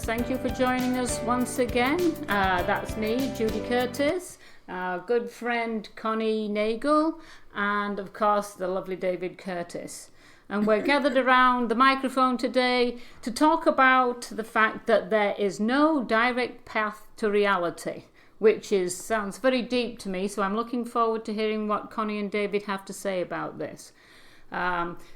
thank you for joining us once again. That's me, Judy Curtis, our good friend Connie Nagel, and of course the lovely David Curtis. And we're gathered around the microphone today to talk about the fact that there is no direct path to reality, which sounds very deep to me, so I'm looking forward to hearing what Connie and David have to say about this.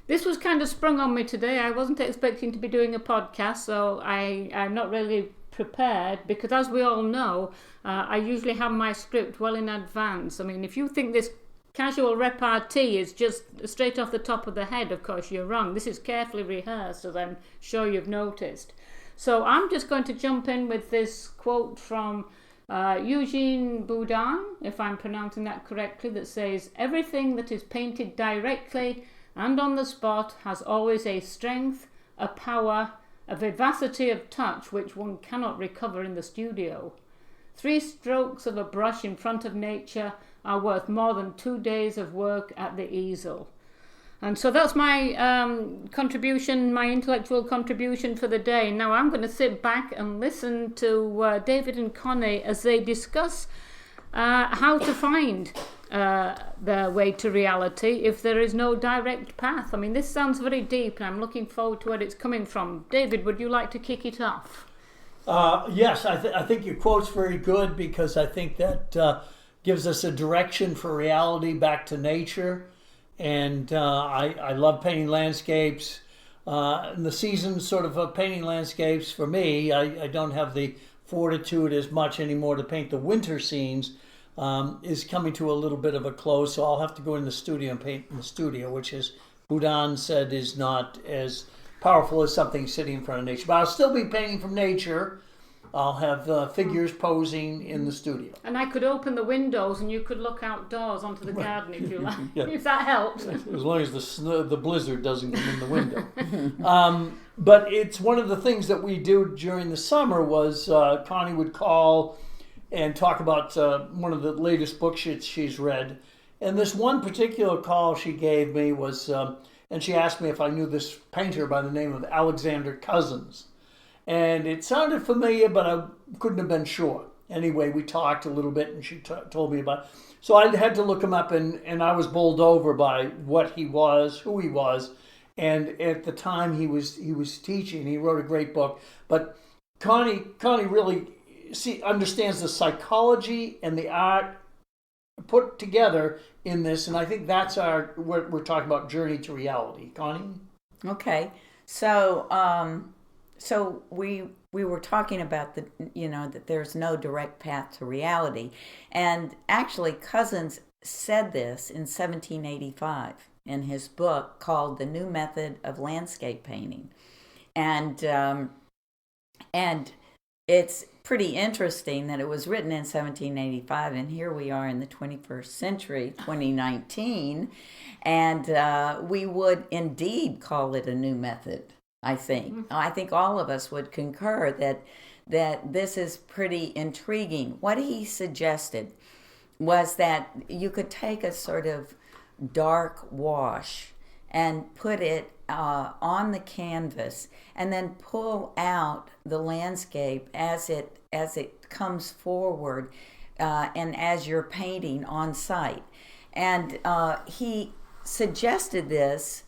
This was kind of sprung on me today. I wasn't expecting to be doing a podcast, so I'm not really prepared because, as we all know, I usually have my script well in advance. I mean, if you think this casual repartee is just straight off the top of the head, of course you're wrong. This is carefully rehearsed, as I'm sure you've noticed. So I'm just going to jump in with this quote from Eugene Boudin, if I'm pronouncing that correctly, that says, "Everything that is painted directly and on the spot has always a strength, a power, a vivacity of touch which one cannot recover in the studio. 3 strokes of a brush in front of nature are worth more than 2 days of work at the easel." And so that's my contribution, my intellectual contribution for the day. Now I'm going to sit back and listen to David and Connie as they discuss how to find their way to reality if there is no direct path. I mean, this sounds very deep and I'm looking forward to where it's coming from. David, would you like to kick it off? Yes, I think your quote's very good because I think that gives us a direction for reality back to nature. And I love painting landscapes. In the season sort of painting landscapes, for me, I don't have the fortitude as much anymore to paint the winter scenes. Is coming to a little bit of a close, so I'll have to go in the studio and paint in the studio, which is, Boudin said, is not as powerful as something sitting in front of nature. But I'll still be painting from nature. I'll have figures posing in the studio. And I could open the windows and you could look outdoors onto the garden if you like, Yeah. if that helps. As long as the blizzard doesn't come in the window. But it's one of the things that we do during the summer was Connie would call and talk about one of the latest books she's read. And this one particular call she gave me was, and she asked me if I knew this painter by the name of Alexander Cozens. And it sounded familiar, but I couldn't have been sure. Anyway, we talked a little bit and she told me about it. So I had to look him up and I was bowled over by what he was, who he was. And at the time he was teaching, he wrote a great book. But Connie really understands the psychology and the art put together in this, and I think that's what we're talking about, journey to reality. Connie? Okay, so we were talking about that there's no direct path to reality, and actually Cozens said this in 1785 in his book called The New Method of Landscape Painting, and it's pretty interesting that it was written in 1785, and here we are in the 21st century, 2019, and we would indeed call it a new method, I think. Mm-hmm. I think all of us would concur that this is pretty intriguing. What he suggested was that you could take a sort of dark wash and put it on the canvas and then pull out the landscape as it comes forward and as you're painting on site. And he suggested this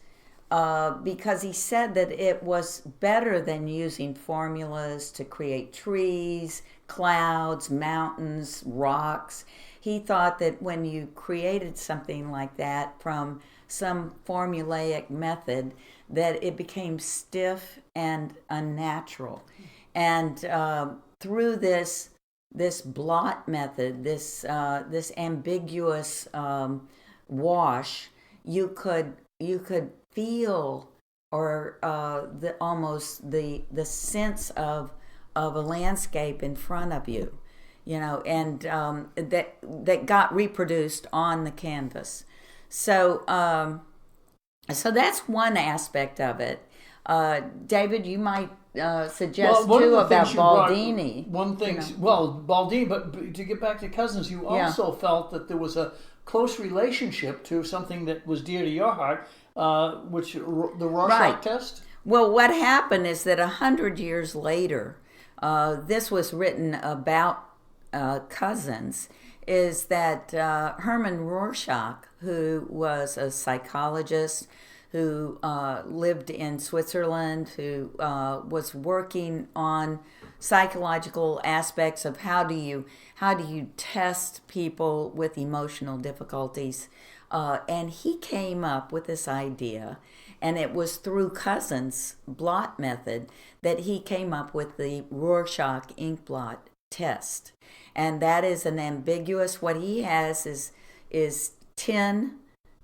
because he said that it was better than using formulas to create trees, clouds, mountains, rocks. He thought that when you created something like that from some formulaic method, that it became stiff and unnatural. And through this blot method, this ambiguous wash, you could feel or almost the sense of a landscape in front of you, and that got reproduced on the canvas. So that's one aspect of it. David, you might suggest too about Baldini. Baldini, but to get back to Cozens, you also felt that there was a close relationship to something that was dear to your heart, which the Roscharch test. Well, what happened is that 100 years later, this was written about Cozens, is that Herman Roscharch, who was a psychologist who lived in Switzerland, who was working on psychological aspects of how do you test people with emotional difficulties, and he came up with this idea, and it was through Cozens' Blot method that he came up with the Rorschach ink blot test. And that is an ambiguous, what he has is 10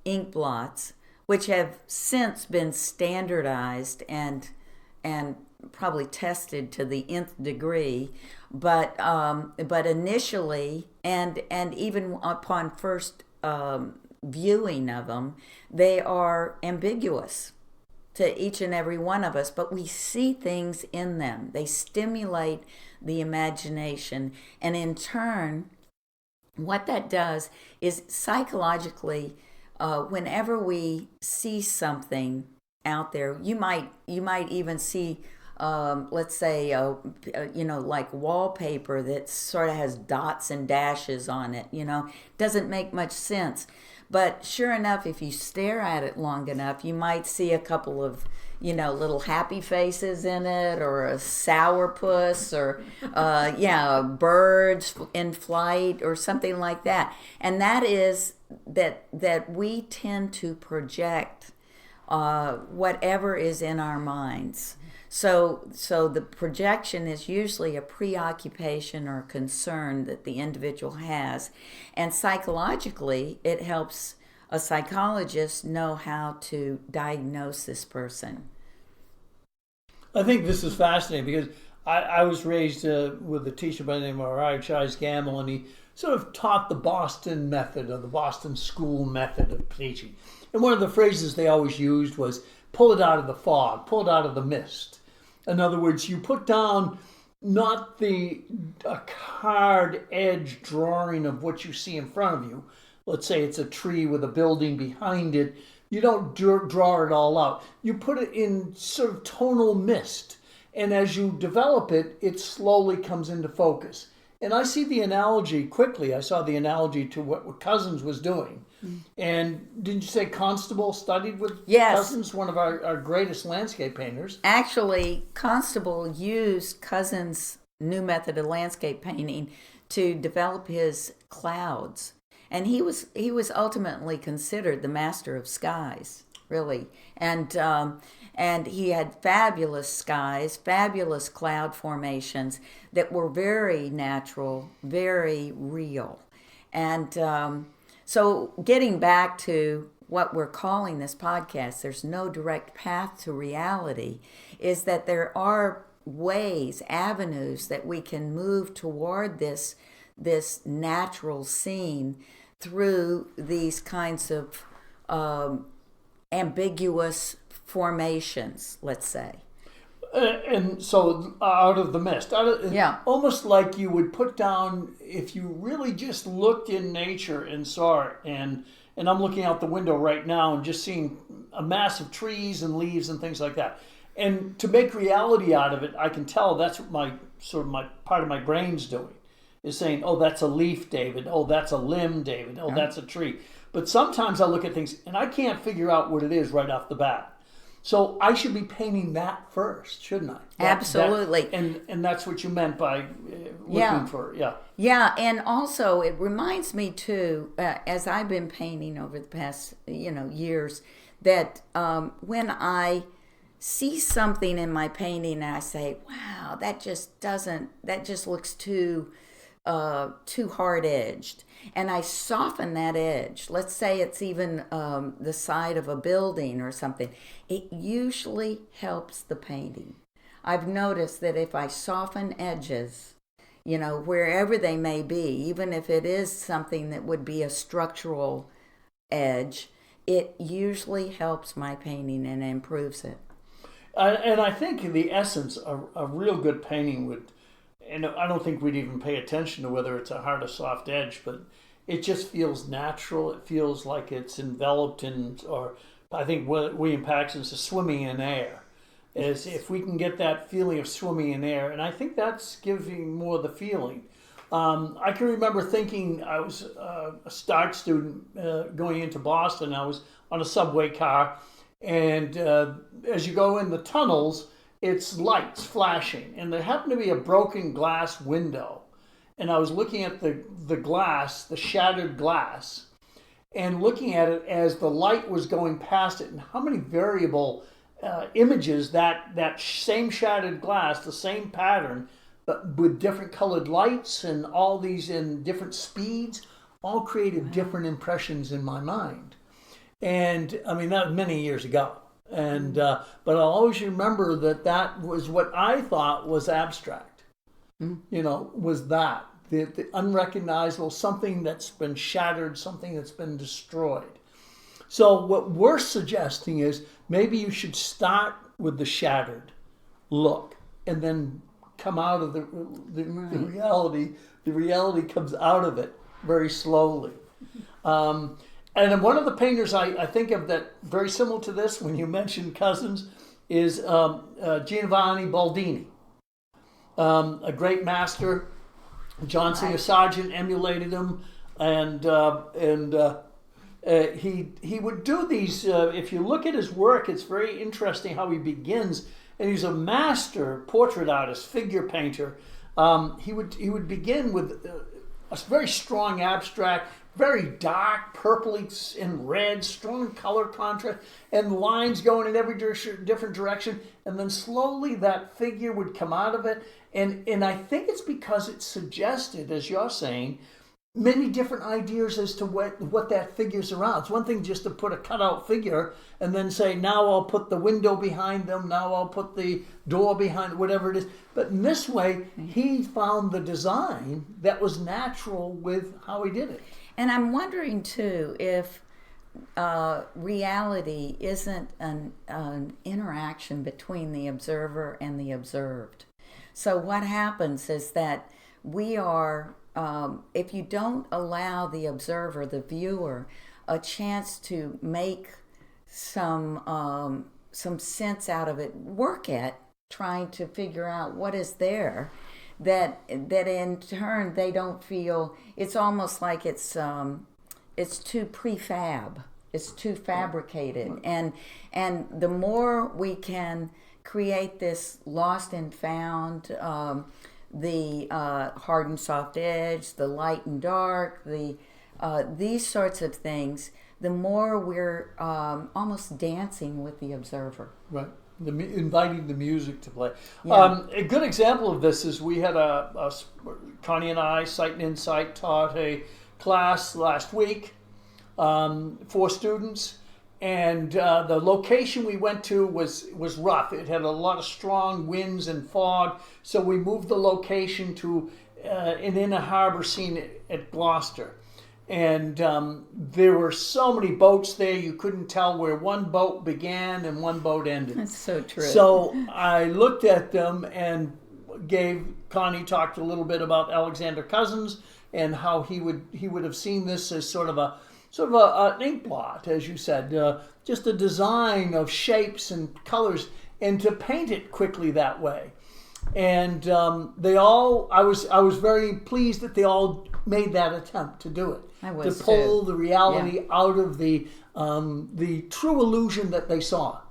ink blots, which have since been standardized and probably tested to the nth degree, but initially and even upon first viewing of them, they are ambiguous to each and every one of us, but we see things in them. They stimulate the imagination, and in turn, what that does is psychologically, whenever we see something out there, you might even see, let's say, like wallpaper that sort of has dots and dashes on it. Doesn't make much sense. But sure enough, if you stare at it long enough, you might see a couple of, little happy faces in it, or a sourpuss, or, birds in flight, or something like that. And that is that we tend to project whatever is in our minds. So the projection is usually a preoccupation or concern that the individual has. And psychologically, it helps a psychologist know how to diagnose this person. I think this is fascinating because I was raised with a teacher by the name of R.I. Gamble, and he sort of taught the Boston method, or the Boston school method of teaching. And one of the phrases they always used was, pull it out of the fog, pull it out of the mist. In other words, you put down not a hard edge drawing of what you see in front of you. Let's say it's a tree with a building behind it. You don't draw it all out. You put it in sort of tonal mist. And as you develop it, it slowly comes into focus. And I see the analogy quickly. I saw the analogy to what Cozens was doing. And didn't you say Constable studied with Cozens, one of our greatest landscape painters? Actually, Constable used Cozens' new method of landscape painting to develop his clouds. And he was ultimately considered the master of skies, really. And he had fabulous skies, fabulous cloud formations that were very natural, very real. And so getting back to what we're calling this podcast, there's no direct path to reality, is that there are ways, avenues that we can move toward this natural scene through these kinds of ambiguous formations, let's say. And so out of the mist, almost like you would put down, if you really just looked in nature and saw it, and I'm looking out the window right now and just seeing a mass of trees and leaves and things like that. And to make reality out of it, I can tell that's what my part of my brain's doing, is saying, oh, that's a leaf, David. Oh, that's a limb, David. Oh, that's a tree. But sometimes I look at things and I can't figure out what it is right off the bat. So I should be painting that first, shouldn't I? Absolutely. And that's what you meant by looking for, Yeah, and also it reminds me too, as I've been painting over the past, years, that when I see something in my painting and I say, wow, that just looks too hard-edged, and I soften that edge. Let's say it's even the side of a building or something. It usually helps the painting. I've noticed that if I soften edges, wherever they may be, even if it is something that would be a structural edge, it usually helps my painting and improves it. And I think in the essence, a real good painting would, and I don't think we'd even pay attention to whether it's a hard or soft edge, but it just feels natural. It feels like it's enveloped in, or I think William Paxton says, swimming in air. is if we can get that feeling of swimming in air. And I think that's giving more the feeling. I can remember thinking I was a start student going into Boston. I was on a subway car, and as you go in the tunnels, it's lights flashing, and there happened to be a broken glass window. And I was looking at the glass, the shattered glass, and looking at it as the light was going past it, and how many variable images that same shattered glass, the same pattern, but with different colored lights and all these in different speeds, all created different impressions in my mind. And I mean, that was many years ago. And but I'll always remember that was what I thought was abstract. Was that the unrecognizable, something that's been shattered, something that's been destroyed. So what we're suggesting is maybe you should start with the shattered look, and then come out of the reality. The reality comes out of it very slowly. And then one of the painters I think of that very similar to this, when you mentioned Cozens, is Giovanni Baldini, a great master. John Singer Sargent emulated him, and he would do these. If you look at his work, it's very interesting how he begins. And he's a master portrait artist, figure painter. He would begin with a very strong abstract, very dark, purpley and red, strong color contrast, and lines going in every different direction. And then slowly that figure would come out of it. And I think it's because it suggested, as you're saying, many different ideas as to what that figure's around. It's one thing just to put a cutout figure and then say, now I'll put the window behind them, now I'll put the door behind, whatever it is. But in this way, he found the design that was natural with how he did it. And I'm wondering, too, if reality isn't an interaction between the observer and the observed. So what happens is that we are... if you don't allow the observer, the viewer, a chance to make some sense out of it, work at trying to figure out what is there, that in turn they don't feel, it's almost like it's too prefab, it's too fabricated, and the more we can create this lost and found, the hard and soft edge, the light and dark, these sorts of things, the more we're almost dancing with the observer. Right. Inviting the music to play. Yeah. A good example of this is we had Connie and I, Sight and Insight, taught a class last week for students. And the location we went to was rough. It had a lot of strong winds and fog. So we moved the location to an inner harbor scene at Gloucester. And there were so many boats there, you couldn't tell where one boat began and one boat ended. That's so true. So I looked at them and Connie talked a little bit about Alexander Cozens and how he would have seen this as sort of an ink blot, as you said, just a design of shapes and colors, and to paint it quickly that way. And I was very pleased that they all made that attempt to do it. I was to pull too. the reality out of the true illusion that they saw.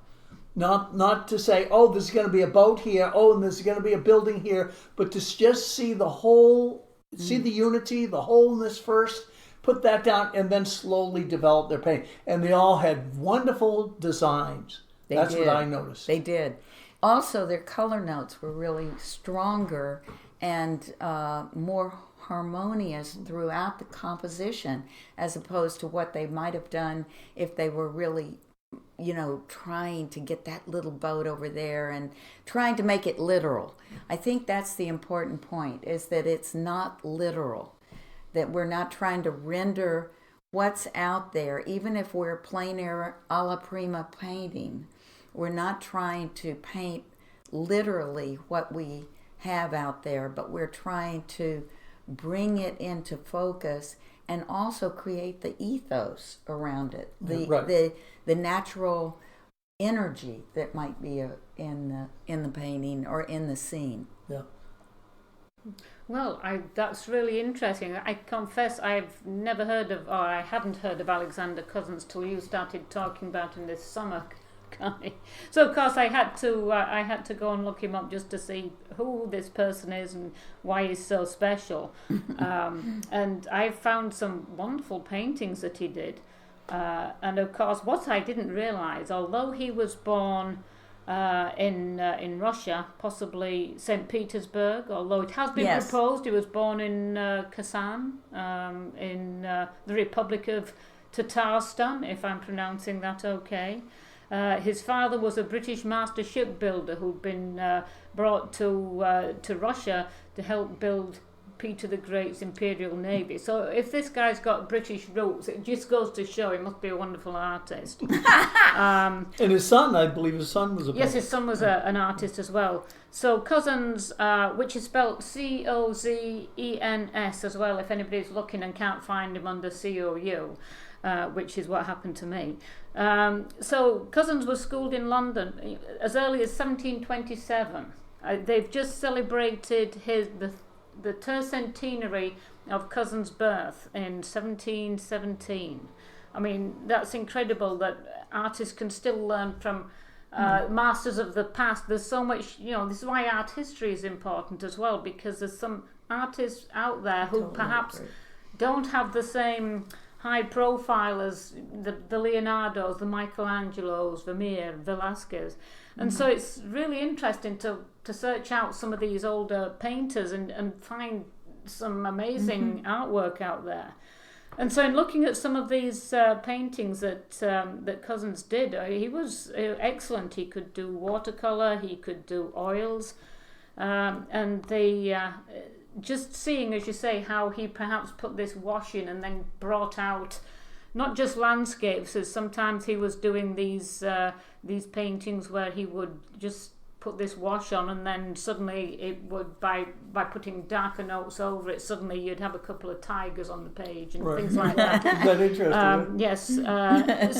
Not to say, oh, there's going to be a boat here, oh, and there's going to be a building here, but to just see the whole, see the unity, the wholeness first, put that down, and then slowly develop their painting. And they all had wonderful designs. That's what I noticed. They did. Also, their color notes were really stronger and more harmonious throughout the composition, as opposed to what they might have done if they were really, trying to get that little boat over there and trying to make it literal. I think that's the important point, is that it's not literal, that we're not trying to render what's out there, even if we're plein air alla prima painting. We're not trying to paint literally what we have out there, but we're trying to bring it into focus and also create the ethos around it, the natural energy that might be in the painting or in the scene. Yeah. Well, that's really interesting. I confess I've never heard of, or I hadn't heard of Alexander Cozens till you started talking about him this summer, Connie. So of course I had to go and look him up just to see who this person is and why he's so special. And I found some wonderful paintings that he did. And of course, what I didn't realise, although he was born in Russia, possibly St. Petersburg, although it has been proposed he was born in Kazan, in the Republic of Tatarstan, if I'm pronouncing that okay. His father was a British master shipbuilder who'd been brought to Russia to help build Peter the Great's imperial navy. So if this guy's got British roots, it just goes to show he must be a wonderful artist. And his son, I believe his son was a Yes, his son was an artist as well. So Cozens, which is spelled Cozens as well, if anybody's looking and can't find him under COU, which is what happened to me. So Cozens was schooled in London as early as 1727. They've just celebrated the tercentenary of Cozens' birth in 1717. I mean, that's incredible that artists can still learn from masters of the past. There's so much, this is why art history is important as well, because there's some artists out there who perhaps don't have the same high profile as the Leonardos, the Michelangelos, Vermeer, Velasquez. And so it's really interesting to search out some of these older painters and find some amazing artwork out there. And so in looking at some of these paintings that Cozens did, he was excellent. He could do watercolour, he could do oils, and just seeing, as you say, how he perhaps put this wash in and then brought out not just landscapes, as sometimes he was doing these paintings where he would just put this wash on and then suddenly it would, by putting darker notes over it, suddenly you'd have a couple of tigers on the page and things like that. Is that interesting? Yes.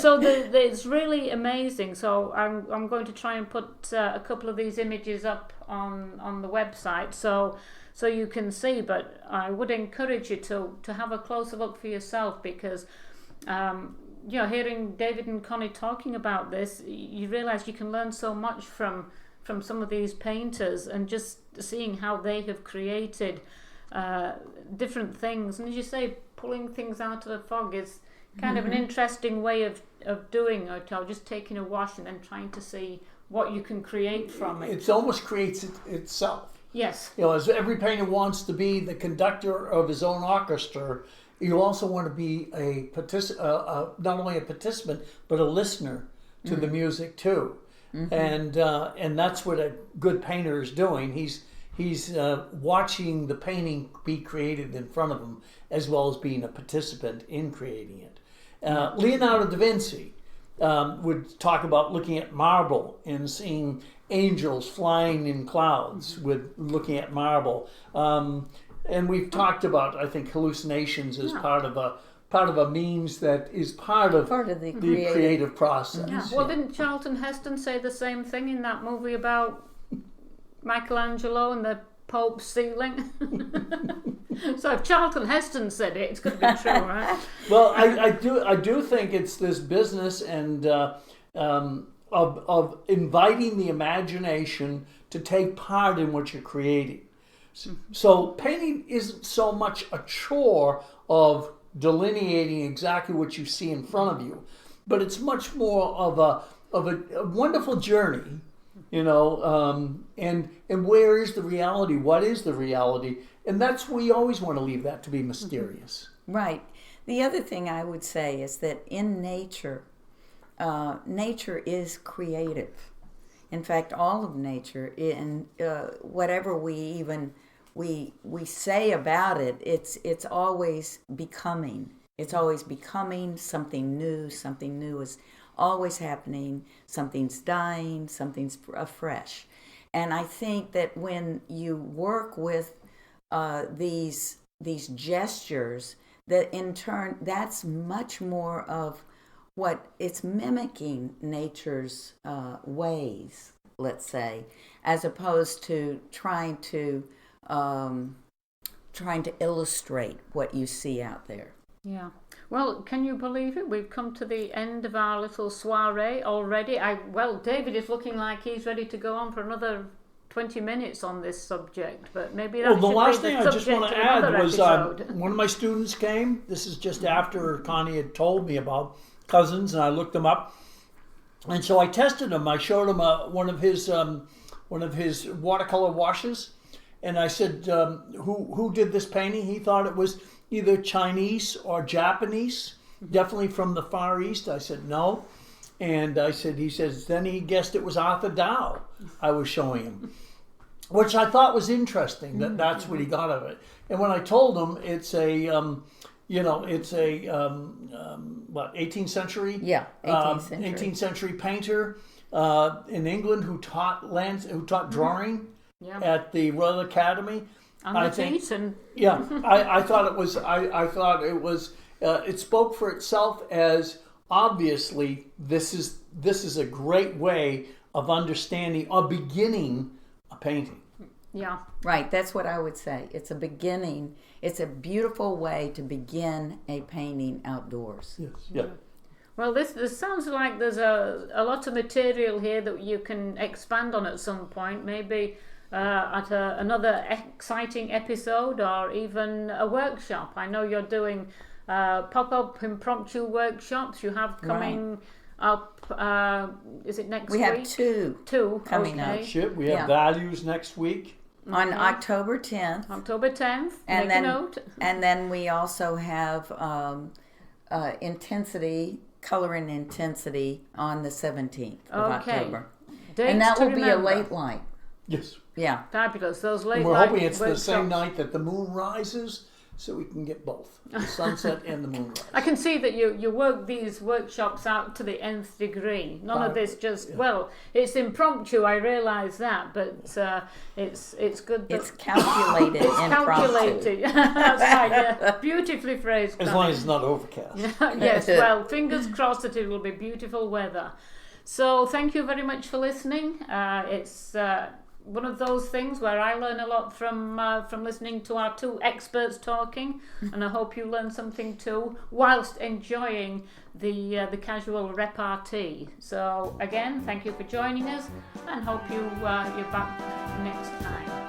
So it's really amazing. So I'm going to try and put a couple of these images up on the website so you can see, but I would encourage you to have a closer look for yourself, because hearing David and Connie talking about this, you realise you can learn so much from some of these painters, and just seeing how they have created different things. And as you say, pulling things out of the fog is kind of an interesting way of doing it, or just taking a wash and then trying to see what you can create from it. It almost creates itself. Yes. As every painter wants to be the conductor of his own orchestra, you also want to be not only a participant, but a listener to the music too. And that's what a good painter is doing. He's watching the painting be created in front of him, as well as being a participant in creating it. Leonardo da Vinci would talk about looking at marble and seeing angels flying in clouds with looking at marble. And we've talked about, I think, hallucinations as part of a means that is part of the creative process. Yeah. Well, didn't Charlton Heston say the same thing in that movie about Michelangelo and the Pope's ceiling? So if Charlton Heston said it, it's going to be true, right? Well, I do think it's this business and of inviting the imagination to take part in what you're creating. So painting isn't so much a chore of delineating exactly what you see in front of you, but it's much more of a wonderful journey, and where is the reality? What is the reality? And we always want to leave that to be mysterious. Right. The other thing I would say is that in nature, nature is creative. In fact, all of nature, in whatever we say about it, it's always becoming. It's always becoming something new. Something new is always happening. Something's dying. Something's fresh. And I think that when you work with these gestures, that in turn, that's much more of it's mimicking nature's ways, let's say, as opposed to trying to illustrate what you see out there. Yeah. Well, can you believe it? We've come to the end of our little soiree already. David is looking like he's ready to go on for another 20 minutes on this subject, but maybe that the should last be thing the I just want subject to of add another was episode. one of my students came. This is just after Connie had told me about Cozens, and I looked them up. And so I tested him. I showed him one of his watercolor washes, and I said, "Who did this painting?" He thought it was either Chinese or Japanese, definitely from the Far East. I said no, and he says then he guessed it was Arthur Dow. I was showing him, which I thought was interesting. That's what he got of it. And when I told him it's a 18th century? Yeah, 18th century. 18th century painter in England who taught drawing at the Royal Academy. I thought it was. It spoke for itself as obviously this is a great way of understanding or beginning a painting. Yeah. Right, that's what I would say. It's a beginning. It's a beautiful way to begin a painting outdoors. Yes. Yeah. Well, this sounds like there's a lot of material here that you can expand on at some point, maybe at another exciting episode or even a workshop. I know you're doing pop-up impromptu workshops. You have coming up, is it next week? We have two coming up. We have values next week. On October 10th. October 10th, and make a note. And then we also have color and intensity on the 17th of October. Dates and that will to be a remember. late light. Yes. Yeah. Fabulous. Those late And we're light hoping it's the workshops. same night that the moon rises, so we can get both, the sunset and the moonrise. I can see that you work these workshops out to the nth degree. None of this it's impromptu, I realise that, but it's good that... It's calculated calculated. That's right, yeah. Beautifully phrased. As long as it's not overcast. Yes, well, fingers crossed that it will be beautiful weather. So thank you very much for listening. It's one of those things where I learn a lot from listening to our two experts talking, and I hope you learn something too, whilst enjoying the casual repartee. So again, thank you for joining us, and hope you're back next time.